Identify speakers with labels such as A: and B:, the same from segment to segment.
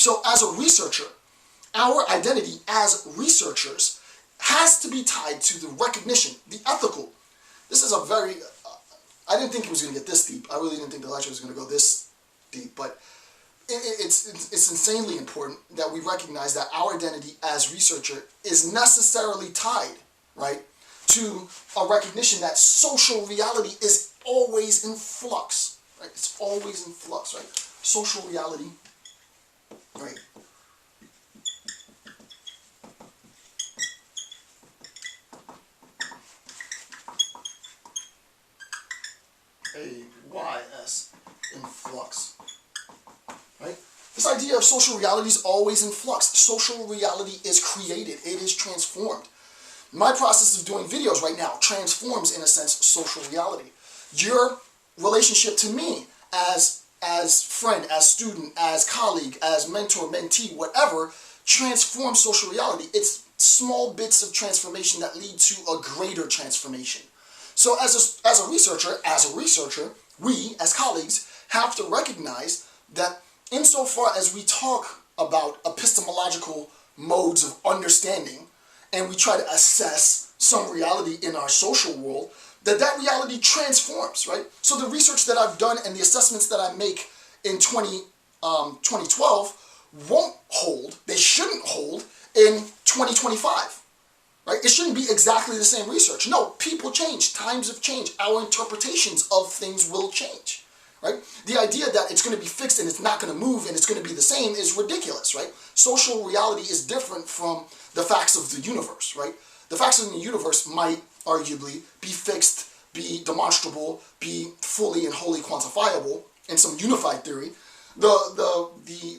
A: So as a researcher, our identity as researchers has to be tied to the recognition, the ethical. This is a very, I didn't think it was going to get this deep. I really didn't think the lecture was going to go this deep, but it's insanely important that we recognize that our identity as researcher is necessarily tied, right, to a recognition that social reality is always in flux, right? It's always in flux, right? Social reality, right? A-Y-S, in flux, right? This idea of social reality is always in flux. Social reality is created. It is transformed. My process of doing videos right now transforms, in a sense, social reality. Your relationship to me as friend, as student, as colleague, as mentor, mentee, whatever, transforms social reality. It's small bits of transformation that lead to a greater transformation. So as a researcher, we, as colleagues, have to recognize that insofar as we talk about epistemological modes of understanding, and we try to assess some reality in our social world, that reality transforms, right? So the research that I've done and the assessments that I make in 2012 won't hold, they shouldn't hold in 2025. Right? It shouldn't be exactly the same research. No, people change, times have changed, our interpretations of things will change, right? The idea that it's going to be fixed and it's not going to move and it's going to be the same is ridiculous, right? Social reality is different from the facts of the universe, right? The facts of the universe might arguably be fixed, be demonstrable, be fully and wholly quantifiable in some unified theory. The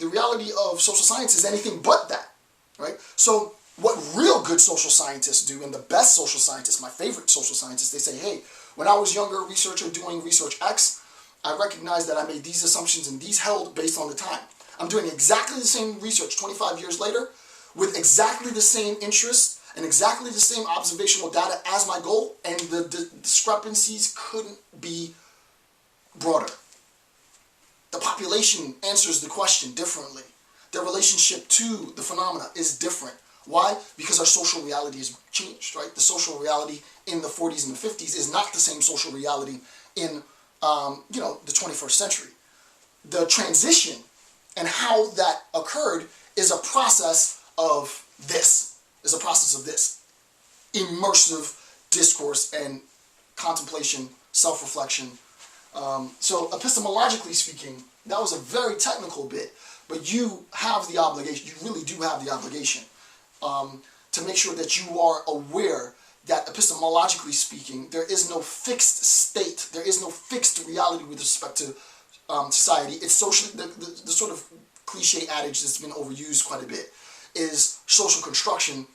A: reality of social science is anything but that, right? So what real good social scientists do, and the best social scientists, my favorite social scientists, they say, hey, when I was younger researcher doing research X, I recognized that I made these assumptions and these held based on the time. I'm doing exactly the same research 25 years later with exactly the same interests and exactly the same observational data as my goal, and the discrepancies couldn't be broader. The population answers the question differently. Their relationship to the phenomena is different. Why? Because our social reality has changed, right? The social reality in the 40s and the 50s is not the same social reality in, the 21st century. The transition and how that occurred is a process of this, immersive discourse and contemplation, self-reflection. So epistemologically speaking, that was a very technical bit, but you have the obligation, you really do have the obligation to make sure that you are aware that epistemologically speaking, there is no fixed state, there is no fixed reality with respect to society. It's socially, the sort of cliche adage that's been overused quite a bit is social construction.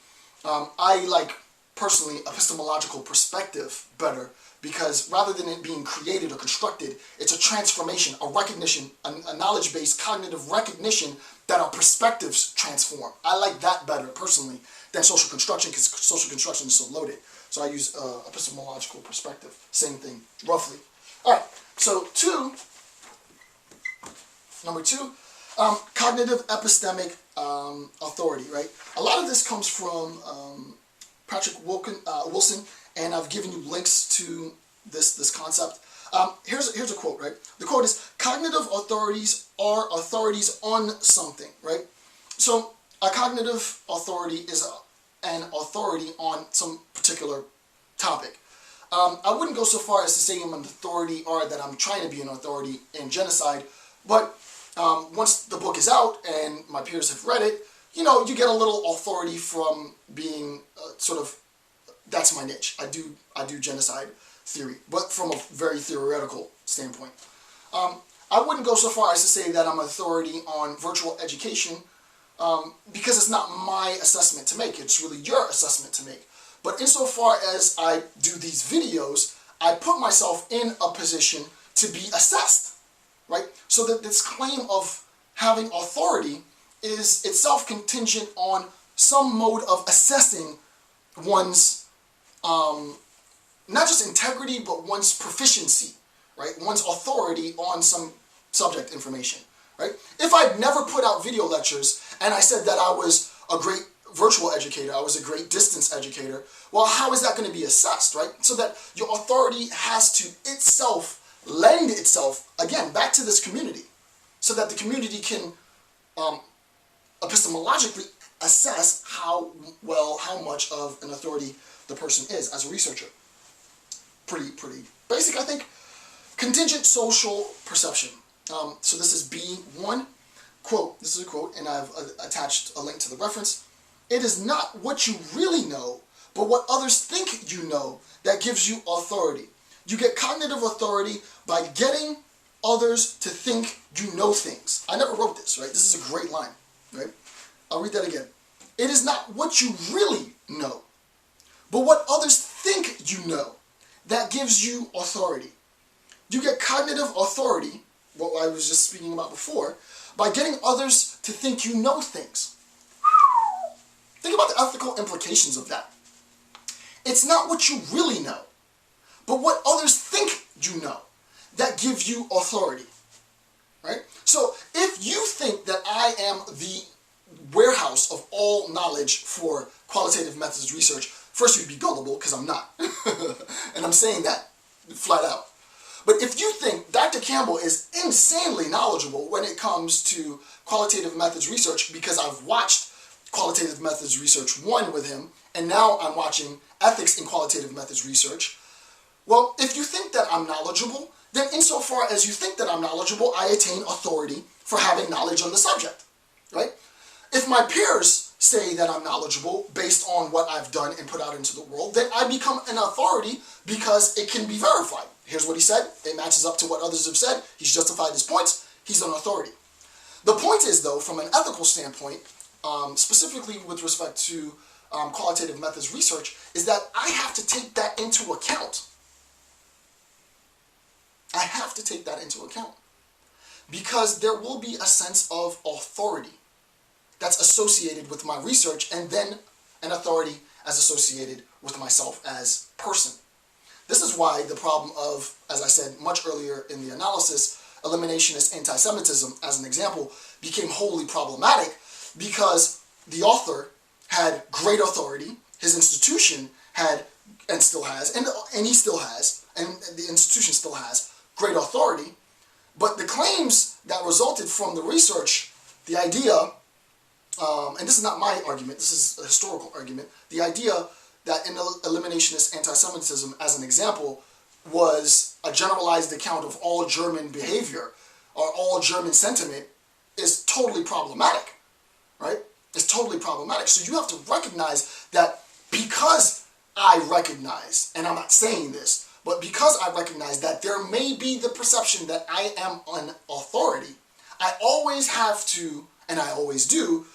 A: I like, personally, epistemological perspective better, because rather than it being created or constructed, it's a transformation, a recognition, a knowledge-based cognitive recognition that our perspectives transform. I like that better, personally, than social construction, because social construction is so loaded. So I use epistemological perspective. Same thing, roughly. All right, so number two, cognitive epistemic authority, right? A lot of this comes from Patrick Wilson, and I've given you links to this concept. Here's a quote, right? The quote is, cognitive authorities are authorities on something, right? So a cognitive authority is an authority on some particular topic. I wouldn't go so far as to say I'm an authority or that I'm trying to be an authority in genocide, but once the book is out and my peers have read it, you get a little authority from being that's my niche. I do genocide theory, but from a very theoretical standpoint. I wouldn't go so far as to say that I'm an authority on virtual education, because it's not my assessment to make. It's really your assessment to make. But insofar as I do these videos, I put myself in a position to be assessed, right? So that this claim of having authority is itself contingent on some mode of assessing one's, not just integrity, but one's proficiency, right? One's authority on some subject information. right? If I'd never put out video lectures and I said that I was a great virtual educator, I was a great distance educator, well, how is that going to be assessed, right? So that your authority has to itself lend itself, again, back to this community, so that the community can epistemologically assess how much of an authority the person is as a researcher. Pretty basic, I think. Contingent social perception. So this is B1. Quote, this is a quote, and I've attached a link to the reference. It is not what you really know, but what others think you know that gives you authority. You get cognitive authority by getting others to think you know things. I never wrote this, right? This is a great line, right? I'll read that again. It is not what you really know, but what others think you know that gives you authority. You get cognitive authority, what I was just speaking about before, by getting others to think you know things. Think about the ethical implications of that. It's not what you really know, but what others think you know that gives you authority, right? So if you think that I am the warehouse of all knowledge for qualitative methods research, first you'd be gullible, because I'm not. And I'm saying that flat out. But if you think Dr. Campbell is insanely knowledgeable when it comes to qualitative methods research, because I've watched Qualitative Methods Research 1 with him, and now I'm watching Ethics in Qualitative Methods Research, well, if you think that I'm knowledgeable, then insofar as you think that I'm knowledgeable, I attain authority for having knowledge on the subject, right? If my peers say that I'm knowledgeable based on what I've done and put out into the world, then I become an authority because it can be verified. Here's what he said. It matches up to what others have said. He's justified his points. He's an authority. The point is, though, from an ethical standpoint, specifically with respect to qualitative methods research, is that I have to take that into account. I have to take that into account. Because there will be a sense of authority that's associated with my research, and then an authority as associated with myself as person. This is why the problem of, as I said much earlier in the analysis, eliminationist anti-Semitism, as an example, became wholly problematic, because the author had great authority, his institution had, and still has, and he still has, and the institution still has, great authority, but the claims that resulted from the research, the idea, and this is not my argument, this is a historical argument, the idea that in eliminationist anti-Semitism, as an example, was a generalized account of all German behavior, or all German sentiment, is totally problematic, right? It's totally problematic. So you have to recognize that because I recognize, and I'm not saying this, but because I recognize that there may be the perception that I am an authority, I always have to, and I always do,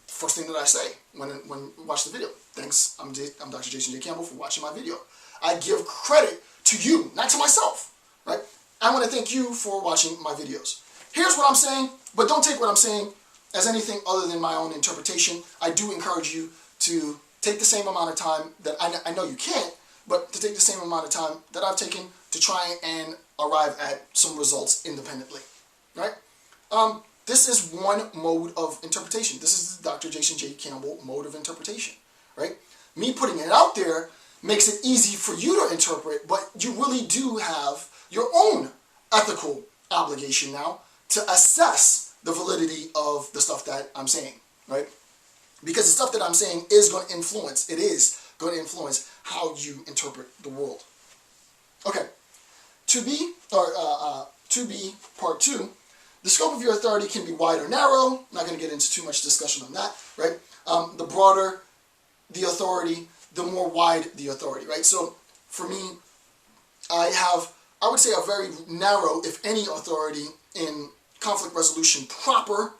A: first thing that I say when watch the video. Thanks, I'm Dr. Jason J. Campbell for watching my video. I give credit to you, not to myself, right? I want to thank you for watching my videos. Here's what I'm saying, but don't take what I'm saying as anything other than my own interpretation. I do encourage you to take the same amount of time that I know you can't, but to take the same amount of time that I've taken to try and arrive at some results independently, right? This is one mode of interpretation. This is the Dr. Jason J. Campbell mode of interpretation, right? Me putting it out there makes it easy for you to interpret, but you really do have your own ethical obligation now to assess the validity of the stuff that I'm saying, right? Because the stuff that I'm saying is going to influence, it is going to influence how you interpret the world. Okay, 2B, part 2, the scope of your authority can be wide or narrow. I'm not going to get into too much discussion on that, right? The broader the authority, the more wide the authority, right? So for me, I would say a very narrow, if any, authority in conflict resolution proper.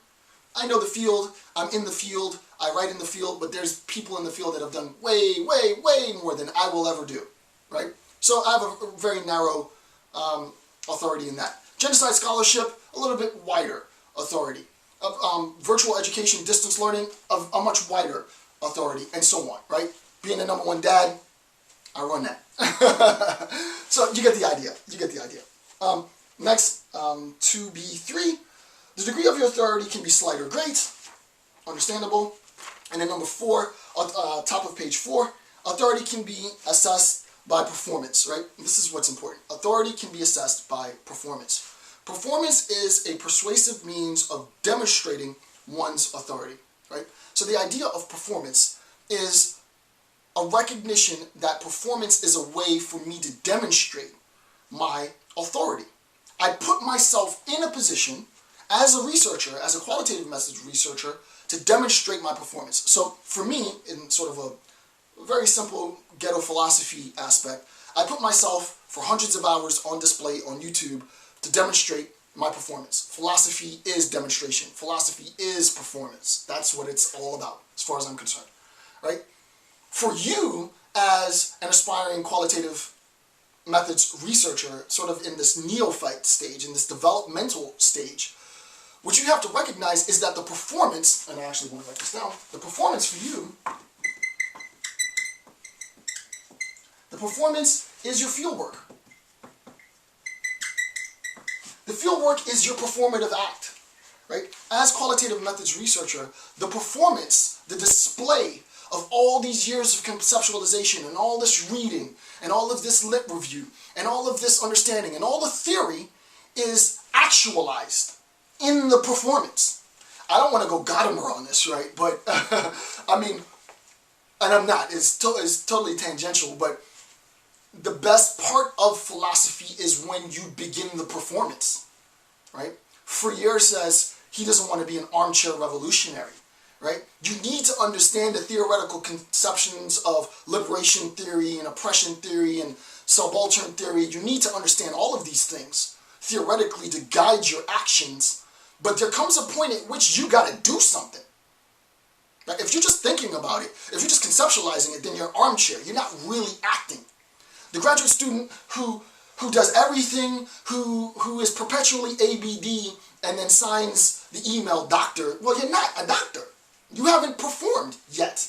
A: I know the field, I'm in the field, I write in the field, but there's people in the field that have done way, way, way more than I will ever do, right? So I have a very narrow authority in that. Genocide scholarship, a little bit wider authority. Virtual education, distance learning, a much wider authority, and so on, right? Being the #1 dad, I run that. So you get the idea, you get the idea. Next, 2B3, The degree of your authority can be slight or great, understandable. And then number 4, top of page 4, authority can be assessed by performance, right? This is what's important. Authority can be assessed by performance. Performance is a persuasive means of demonstrating one's authority, right? So the idea of performance is a recognition that performance is a way for me to demonstrate my authority. I put myself in a position as a researcher, as a qualitative methods researcher, to demonstrate my performance. So for me, in sort of a very simple ghetto philosophy aspect, I put myself for hundreds of hours on display on YouTube to demonstrate my performance. Philosophy is demonstration. Philosophy is performance. That's what it's all about, as far as I'm concerned, right? For you, as an aspiring qualitative methods researcher, sort of in this neophyte stage, in this developmental stage, what you have to recognize is that the performance, and I actually want to write this down, the performance for you, the performance is your fieldwork. The fieldwork is your performative act, right? As qualitative methods researcher, the performance, the display of all these years of conceptualization and all this reading and all of this lit review and all of this understanding and all the theory is actualized in the performance. I don't want to go Gadamer on this, right? But, I mean, and I'm not, it's totally tangential, but the best part of philosophy is when you begin the performance, right? Freire says he doesn't want to be an armchair revolutionary, right? You need to understand the theoretical conceptions of liberation theory and oppression theory and subaltern theory. You need to understand all of these things theoretically to guide your actions, but there comes a point at which you got to do something. Right? If you're just thinking about it, if you're just conceptualizing it, then you're armchair. You're not really acting. The graduate student who does everything, who is perpetually ABD and then signs the email doctor, well, you're not a doctor. You haven't performed yet.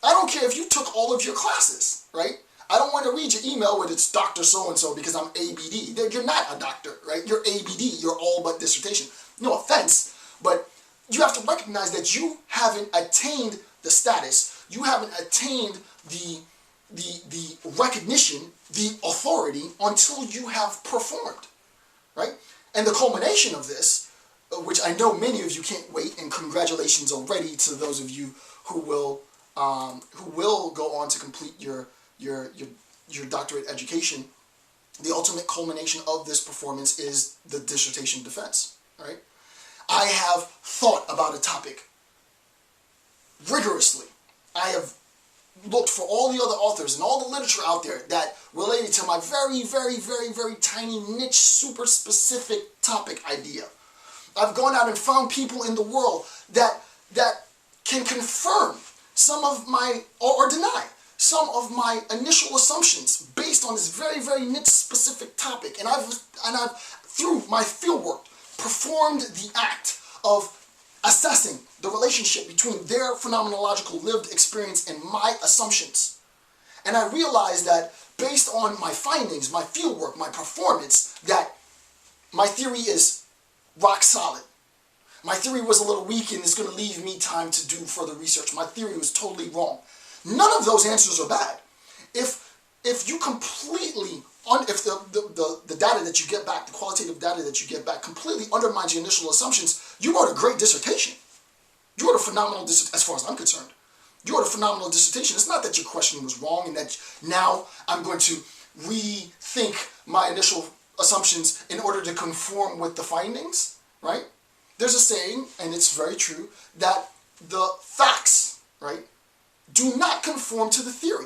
A: I don't care if you took all of your classes, right? I don't want to read your email with it's Dr. So-and-so because I'm ABD. You're not a doctor, right? You're ABD. You're all but dissertation. No offense, but you have to recognize that you haven't attained the status. You haven't attained the recognition, the authority, until you have performed, right? And the culmination of this, which I know many of you can't wait, and congratulations already to those of you who will go on to complete your doctorate education. The ultimate culmination of this performance is the dissertation defense, right? I have thought about a topic rigorously. I have looked for all the other authors and all the literature out there that related to my very, very, very, very tiny niche, super specific topic idea. I've gone out and found people in the world that can confirm some of my, or deny some of my initial assumptions based on this very, very niche specific topic. And I've through my fieldwork, performed the act of assessing the relationship between their phenomenological lived experience and my assumptions. And I realized that based on my findings, my fieldwork, my performance, that my theory is rock solid. My theory was a little weak and it's going to leave me time to do further research. My theory was totally wrong. None of those answers are bad. If you completely, if the data that you get back, the qualitative data that you get back completely undermines your initial assumptions, you wrote a great dissertation. You wrote a phenomenal dissertation, as far as I'm concerned. You wrote a phenomenal dissertation. It's not that your question was wrong and that now I'm going to rethink my initial assumptions in order to conform with the findings, right? There's a saying, and it's very true, that the facts, right, do not conform to the theory.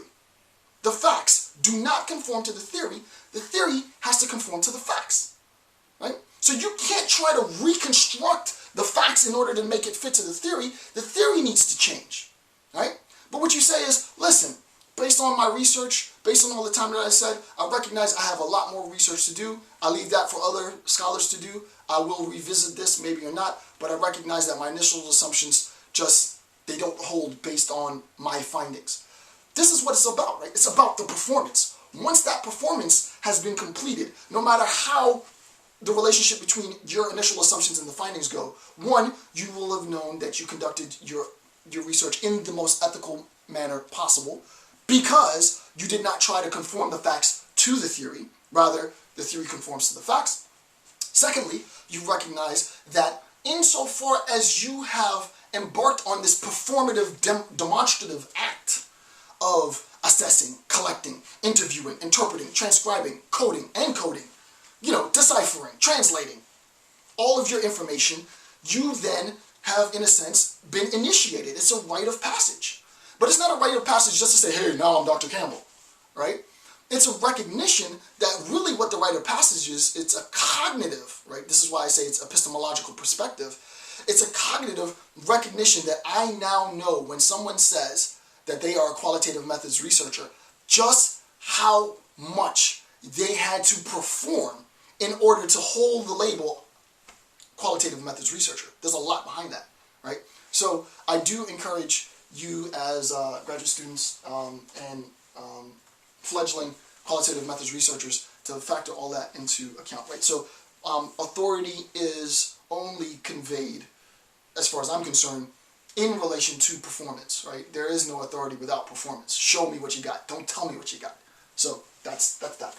A: The facts do not conform to the theory. The theory has to conform to the facts, right? So you can't try to reconstruct the facts in order to make it fit to the theory. The theory needs to change, right? But what you say is, listen, based on my research, based on all the time that I said, I recognize I have a lot more research to do. I leave that for other scholars to do. I will revisit this, maybe or not, but I recognize that my initial assumptions they don't hold based on my findings. This is what it's about, right? It's about the performance. Once that performance has been completed, no matter how the relationship between your initial assumptions and the findings go, one, you will have known that you conducted your research in the most ethical manner possible because you did not try to conform the facts to the theory. Rather, the theory conforms to the facts. Secondly, you recognize that insofar as you have embarked on this performative, demonstrative act of assessing, collecting, interviewing, interpreting, transcribing, coding, encoding, deciphering, translating all of your information, you then have, in a sense, been initiated. It's a rite of passage. But it's not a rite of passage just to say, hey, now I'm Dr. Campbell, right? It's a recognition that really what the rite of passage is, it's a cognitive, right? This is why I say it's epistemological perspective. It's a cognitive recognition that I now know when someone says that they are a qualitative methods researcher, just how much they had to perform in order to hold the label qualitative methods researcher. There's a lot behind that, right? So I do encourage you as graduate students and fledgling qualitative methods researchers to factor all that into account, right? So authority is only conveyed, as far as I'm concerned, in relation to performance, right? There is no authority without performance. Show me what you got. Don't tell me what you got. So that's that point.